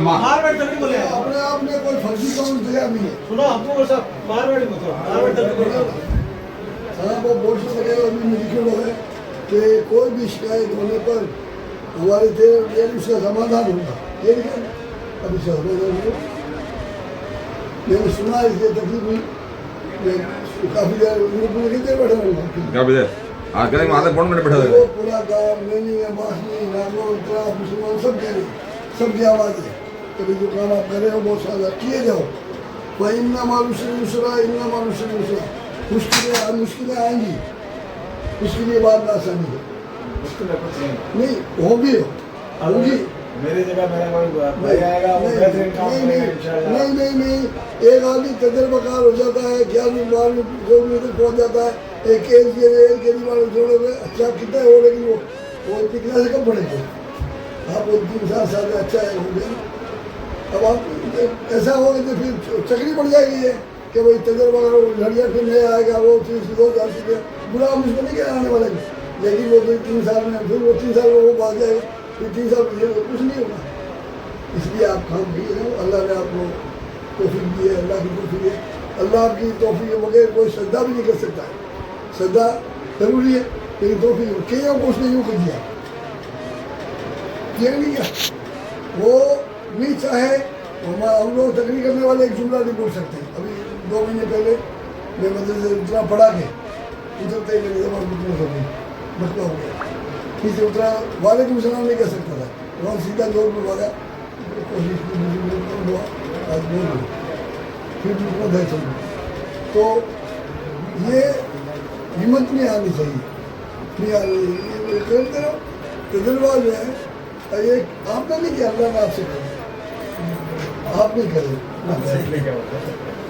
मारवाड़ी तक बोले अपने आप में कोई फर्जी कानून तैयार नहीं है। सुनो हमको सब मारवाड़ी मत मारवाड़ी तक बोले हाँ वो बोल सकते हैं अभी लिखे है कि कोई भी शिकायत होने पर हमारे देर उसका समाधान होगा। ये लिखा अभी से समाधान हो मैंने सुना इसलिए तकलीफ हुई। मैं काफ़ी देर कितने बैठा रहूँगा काफी देर आज करेंगे आधे पौन मिनट बैठा वो रहेगा पूरा गाँव मैंने मासनी नागो उत्तरा मुसलमान सब कह रहे सबकी आवाज़ है कभी जो काम आप कर रहे हो बहुत सारा किए जाओ। वह इन्ना मालूसरा इन्ना मालूसरा मुश्किलें आएंगी उसके लिए बात ना आसानी है नहीं होगी होगी मेरी जगह मेरा कोई भाई आएगा वो बेहतरीन काम करेगा इंशाल्लाह। नहीं एक आदमी तजर्बाकार हो जाता है 11-12 जो मिनट तक पहुँच जाता है। एक केस के वाले जोड़े में अच्छा कितना हो लेकिन वो कितना से कम पड़ेगा आप वो 3-7 साल में अच्छा है हो गया। अब आप ऐसा होगा तो फिर चकरी पड़ जाएगी है कि भाई तजर्बाकार लड़िया फिर नहीं आएगा वो 2,000 सीखे बुरा हम उसको नहीं कहने वाले लेकिन वो 3 साल में फिर वो 3 साल में वो भाग जाएगा फिर 3 साल पीछे कुछ नहीं होगा। इसलिए आप काम किए हो अल्लाह ने आपको तौफीक दी है अल्लाह की तौफीक है। अल्लाह की तौफीक के बगैर कोई श्रद्धा भी नहीं कर सकता है। श्रद्धा जरूरी है लेकिन तौफीक कईयों को उसने यूँ कर दिया नहीं किया वो नहीं चाहे हम लोग तकरीर करने वाले एक जुमला नहीं बोल सकते। अभी 2 महीने पहले मैं मतलब से उतना पढ़ा के उतरते ही मेरे जबान बकवा हो गया किसी उतरा वालेकुम सलाम नहीं कह सकता था वहाँ सीधा जोर में भागा कोशिश की आज बोल रही फिर दूसरा दे चल तो ये हिम्मत नहीं आनी चाहिए नहीं आ रही करते रहो तजर्बा जो है ये आपने नहीं किया अल्लाह ने आपसे करें आप नहीं करें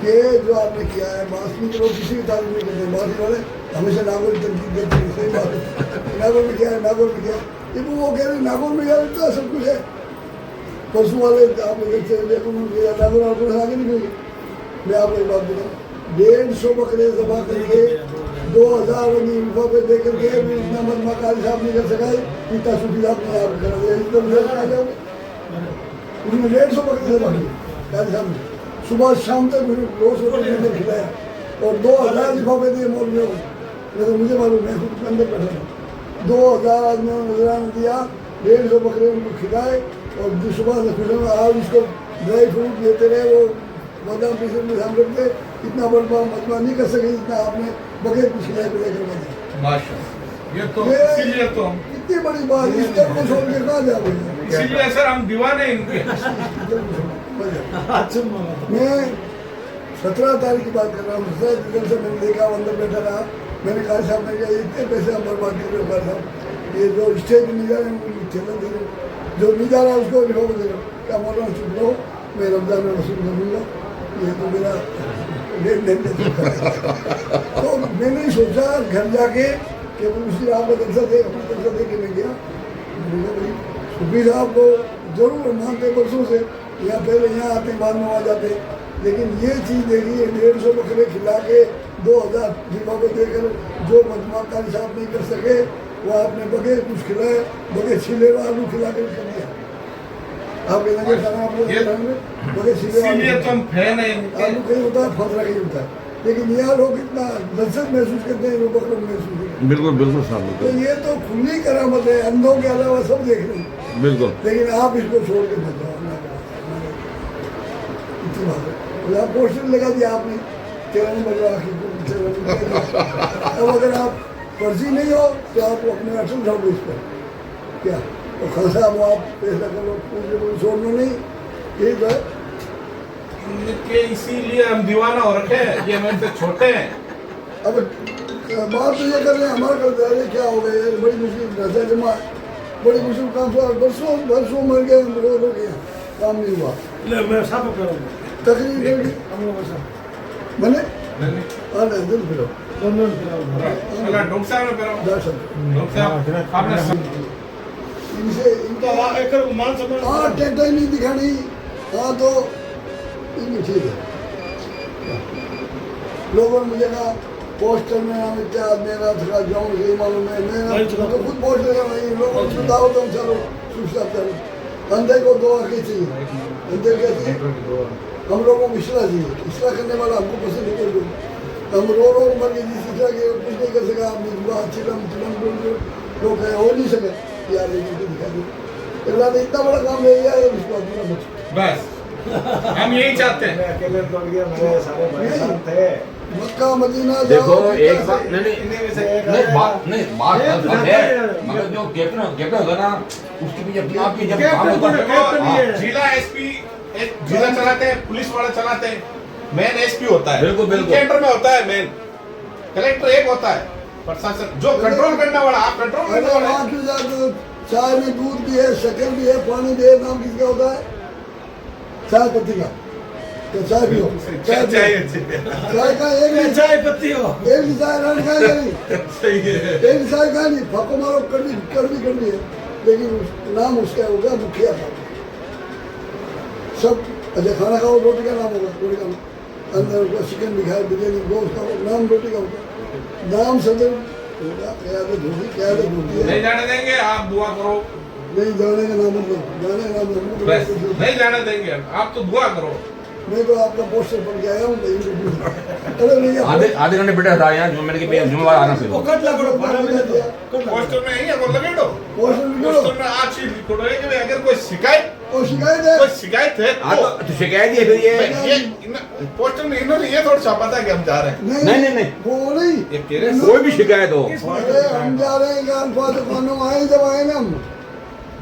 ये जो आपने किया है मासनी के लोग किसी भी तारीफ नहीं करते मासी वाले हमेशा नागौर की तनकीद करते हैं सही बात है नागौर में क्या है नागौर में क्या है ये वो कह रहे नागौर में यार इतना सब कुछ है। परसों वाले आप नागौर आपको आगे नहीं गई मैं आपको एक बात बताऊँ 150 बकरे जबा करके 2,000 लिफाफे दे करके इतना मजमा कारी साहब नहीं कर सका इतना छुट्टी साहब ने आप करा दिया उसमें 150 बकरे जबा किए कारी साहब ने सुबह शाम तक मैंने रोज रोज खिलाया और 2,000 लिफाफे दिए मौलवियों को तो मुझे मालूम मैं खुद अंदर बैठा था 2,000 आदमियों ने नजराना दिया 150 बकरे उनको खिलाए और सुबह से खुश आज उसको ड्राई फ्रूट देते रहे वो बादाम पीछे में ध्यान रखते इतना बड़ा मजमा नहीं कर सके जितना आपने बगैर कुछ खिलाए पिलाए करवा दिया। ये तो इसीलिए तो कितनी बड़ी बात इस तरह को छोड़ के कहाँ जाओगे इसीलिए सर हम दीवाने इनके मैं 17 तारीख की बात कर रहा हूँ 17 दिन से मैंने देखा अंदर बैठा रहा मैंने कहा साहब ने कहा इतने पैसे हम बर्बाद कर रहे हो साहब ये जो स्टेज नहीं जा रहे हैं उनको चैनल दे रहे जो नहीं जा रहा उसको रिफॉर्म दे रहे हो क्या बोल रहा हूँ चुप रहो मैं रमजान में वसूल कर लूँगा ये तो मेरा लेन देन तो मैंने सोचा घर जाके कि उसकी आपका दर्जा दे अपना दर्जा दे के मैं गया भाई सुफी साहब को जरूर मानते बरसों से यहाँ पहले यहाँ आते बाद में वहाँ जाते लेकिन ये चीज़ देखी 150 बकरे खिला के 2,000 लिफाफे देकर जो मजमा कारी साहब नहीं कर सके वो आपने बगैर कुछ खिलाए बगैर छिले हुए आलू खिला के कर दिया आप कहना खाना आप लोग बगैर छिले आलू कहीं होता है फसला कहीं होता है लेकिन यहाँ लोग इतना लज्जत महसूस करते हैं वो बकरों महसूस करते बिल्कुल बिल्कुल साहब तो ये तो खुली करामत है अंधों के अलावा सब देख रहे हैं बिल्कुल लेकिन आप इसको छोड़ के मत जाओ इतनी बात है आप पोस्टर लगा दिया आपने 13 नंबर अब अगर आप फर्जी नहीं हो तो आप अपने असल जाओ इस पर क्या तो खासा अब आप पैसा करो छोड़ लो नहीं ठीक है इनके इसीलिए हम दीवाना हो रखे हैं ये मेरे से छोटे हैं। अब बात तो ये कर रहे हैं हमारा कर दे रहे क्या हो गया यार बड़ी मुश्किल पैसा जमा बड़ी मुश्किल काम बरसों मर गए रो गया काम नहीं हुआ मैं सब करूँगा तकरीर हम लोग सब बने हाँ दिल फिरो डॉक्टर साहब ने दर्शन डॉक्टर साहब आपने इनसे तो इनका एक मान सम्मान हाँ टेंटा ही नहीं दिखानी हाँ तो इनकी ठीक है लोगों ने मुझे कहा पोस्टर में नाम क्या मेरा थका जाऊँ यही मालूम है मैं तो खुद पोस्टर नहीं लोगों को दावत चलो सुख साहब चलो अंधे को दो आंखें चाहिए, अंधे क्या चाहिए? हम लोगों को इसलाह चाहिए, इसलाह करने वाला हमको पसंद है। कोई हम रो मर के जिस तरह के कुछ नहीं कर सका, हमने दुआ चिलम लोग हो नहीं सके यार, लेकिन दिखा दो अल्लाह ने इतना बड़ा काम ले लिया है, उसको अपना बच बस हम यही चाहते हैं। मैं अकेले तोड़ गया, मेरे सारे भाई साथ थे। मक्का मदीना देखो जाओ, एक बात नहीं इन्हीं में से एक नहीं है। बात है मगर जो कैप्टन होगा ना उसकी भी अपनी आपकी जब काम होता है हाँ, जिला एसपी जिला चलाते हैं, पुलिस वाले चलाते हैं, मेन एसपी होता है, बिल्कुल, बिल्कुल। सेंटर में होता है मेन, कलेक्टर एक होता है, प्रशासन जो कंट्रोल करने वाला, आप कंट्रोल अरे करने वाले वहाँ हैं। क्यों जाते? चाय में दूध भी है, शक्कर भी है, पानी भी है, नाम किसका होता है? चाय पत्ती का। तो चाय पियो, चाय पियो। चाय का एक भी चाय पत्ती हो। एक भी चाय रहने का नहीं, सही है। एक भी चाय का नहीं, फको मारो कड़वी है, लेकिन नाम उसका होगा मुखिया का। सब अच्छा खाना खाओ, रोटी का नाम होगा, रोटी का अंदर उसका चिकन भी खाए, बिरयानी गोश्त का नाम रोटी का होगा, नाम सदर होगा, क़यादत होगी, क़यादत होती है। नहीं जाने देंगे, आप दुआ करो। नहीं जाने का नाम मतलब, जाने का नाम बस नहीं जाने देंगे, आप तो दुआ करो। मैं तो आपका पोस्टर पढ़ के आया हूँ, अरे नहीं आधे घंटे बैठे था यहाँ जुम्मे के जुम्मेवार आना फिर कट लगो, 12 मिनट हो। पोस्टर में यही है, वो लगे दो पोस्टर लिखो, पोस्टर में आज चीज लिखो कि भाई अगर कोई शिकायत और शिकायत है, है तो शिकायत ही है फिर ये पोस्टर में इन्होंने ये थोड़ा छापा था कि हम जा रहे हैं। नहीं वो नहीं, ये कह रहे हैं, कोई भी शिकायत हो अरे हम जा रहे हैं अल्फाज खानों आए, जब आएंगे हम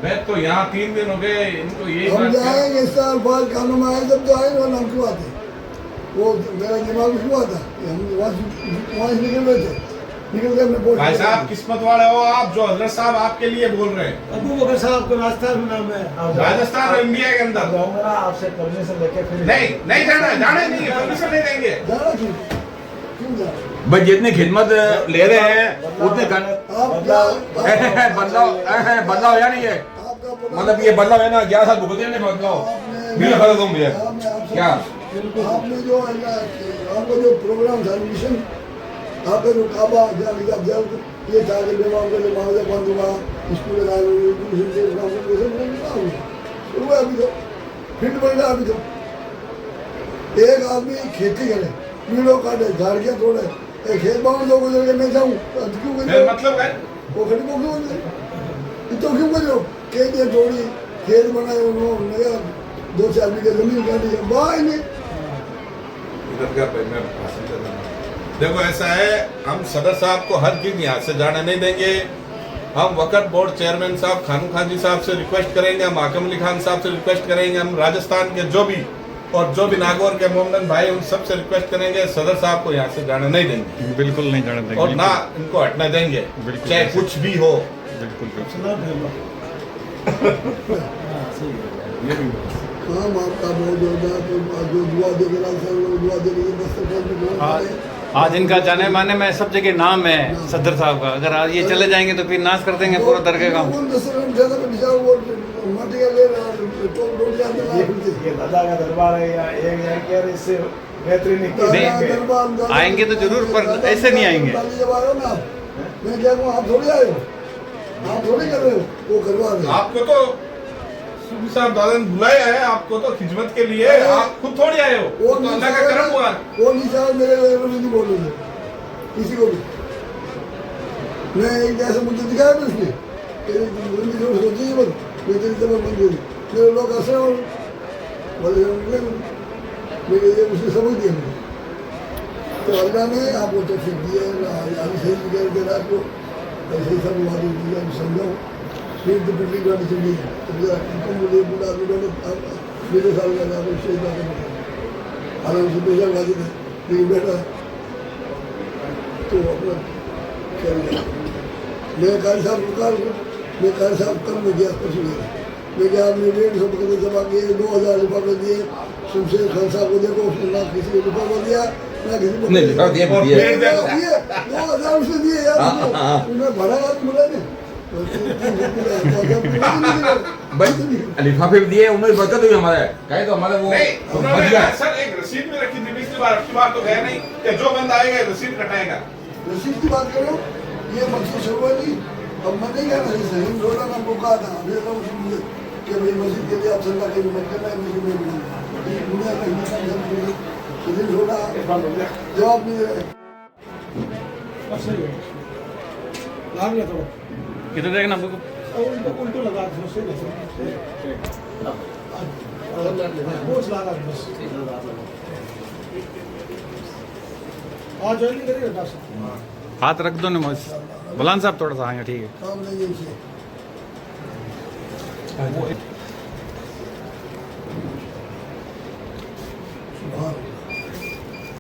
मैं तो यहाँ 3 दिन हो गए, इनको यही हम बात जाएंगे इस अल्फाज खानों में आए, जब तो आएंगे और हम क्यों आते? वो मेरा दिमाग में क्यों आता? हम वहाँ से निकल रहे थे, निकल के हमने पोस्टर भाई साहब किस्मत वाले हो आप, जो हजरत साहब आपके लिए बोल रहे हैं। अबू बकर साहब को राजस्थान में नाम है। राजस्थान और इंडिया के अंदर जाऊंगा ना, आपसे परमिशन लेके फिर नहीं जाना, जाने नहीं, परमिशन नहीं देंगे। जाना क्यों जा? भाई जितनी खिदमत ले रहे हैं उतने आप क्या बदलाव या नहीं है आपका मतलब ये बदलाव है ना 11 साल भुगते नहीं बदलाव बिना खत्म तुम भैया क्या आपने जो आपका जो प्रोग्राम था मिशन, आपका जो काबा जब ये था कि बीमार को मुआवजा बंद हुआ, स्कूल शुरू है अभी तो फिट बढ़ रहा अभी तो। एक आदमी खेती करे, कीड़ों काटे, झाड़ियाँ तोड़े, एक खेत बाउंड लोग गुजर के मैं जाऊँ क्यों मेरा मतलब है वो खड़ी को क्यों तो क्यों करो? खेतियाँ तोड़ी, खेत बनाए, उन्होंने 2-4 बीघे जमीन काटी, बाहर नहीं। इधर का भाई मैं भाषण कर रहा हूँ। देखो ऐसा है, हम सदर साहब को हर चीज यहाँ से जाने नहीं देंगे। हम वक्फ बोर्ड चेयरमैन साहब खानू खान जी साहब से रिक्वेस्ट करेंगे, हम आकम अली खान साहब से रिक्वेस्ट करेंगे, हम राजस्थान के जो भी नागौर के मोहम्मद भाई उन सब से रिक्वेस्ट करेंगे, सदर साहब को यहाँ से जाने नहीं देंगे, बिल्कुल नहीं जाने देंगे और ना इनको हटने देंगे, बिल्कुल। चाहे कुछ भी हो। बिल्कुल काम आपका बहुत होता है, तो जो दुआ दे के रास्ते लोग दुआ दे के बस आज इनका जाने माने में सब जगह नाम है सदर साहब का। अगर आज ये चले जाएंगे तो फिर नाश कर देंगे पूरा दरगाह का। ये दादा का दरबार है या एक यार इससे बेहतरीन नहीं, आएंगे तो जरूर, पर ऐसे नहीं आएंगे। जब आए हो ना आप, मैं क्या कहूँ, आप थोड़ी आए हो, आप थोड़ी कर रहे हो, वो करवा रहे हो। आपको तो सूफी साहब दादा ने बुलाया है, आपको तो खिदमत के लिए, आप खुद थोड़ी आए हो, वो तो अल्लाह का करम हुआ। वो निशान मेरे नहीं बोल रहे थे किसी को भी। मैं एक जैसे मुझे दिखाया था उसने, सोची मैं तेरी जबर बन गई, मेरे लोग हंसे और मेरे ये उसने समझ दिया मुझे। तो अल्लाह ने आपको तौफीक दी है, अभी सही दिखाई दे रहा आपको, ऐसे सब वादी दिया समझाओ। फिर तो पिछली गाड़ी चली है, तो मुझे बुला मेरे साल का था, शेष का आराम से बेजा वादी थे, लेकिन बैठा तो अपना चल गया। मैं कारी साहब रुका, मैं कारी साहब कल में गया, परसों गया, मैं क्या आपने 150 पकड़े जमा किए, 2000 रुपये दिए शमशेर खान साहब को, देखो उसने ना किसी को रुपया को दिया ना किसी को नहीं लिखा दिए 2000 उसने दिए यार, उन्हें भरा यार मिला नहीं लिफाफे भी दिए उन्होंने बरकत हुई हमारे कहे तो हमारे वो नहीं, बच उन्होंने गया। सर एक रसीद में रखी थी पिछली बार, अब की बार तो गया नहीं कि जो बंदा आएगा रसीद कटाएगा। रसीद की बात करो, ये मकसद शुरू है नहीं, अब मैं नहीं कहना सही रोना ना मौका था, कि भाई मस्जिद के लिए आप सल्ला कहीं मत करना है, मस्जिद में भी दुनिया में हिंदुस्तान से तो दिल छोटा जवाब नहीं दे रहे। बस सही है लाभ लिया थोड़ा किधर देखना बुक उल्टो लगा दो सही बोझ लगा बस आज ज्वाइन नहीं करेगा डॉक्टर साहब हाथ रख दो ना बुलान साहब थोड़ा सा आएंगे ठीक है काम नहीं है इसे सुभान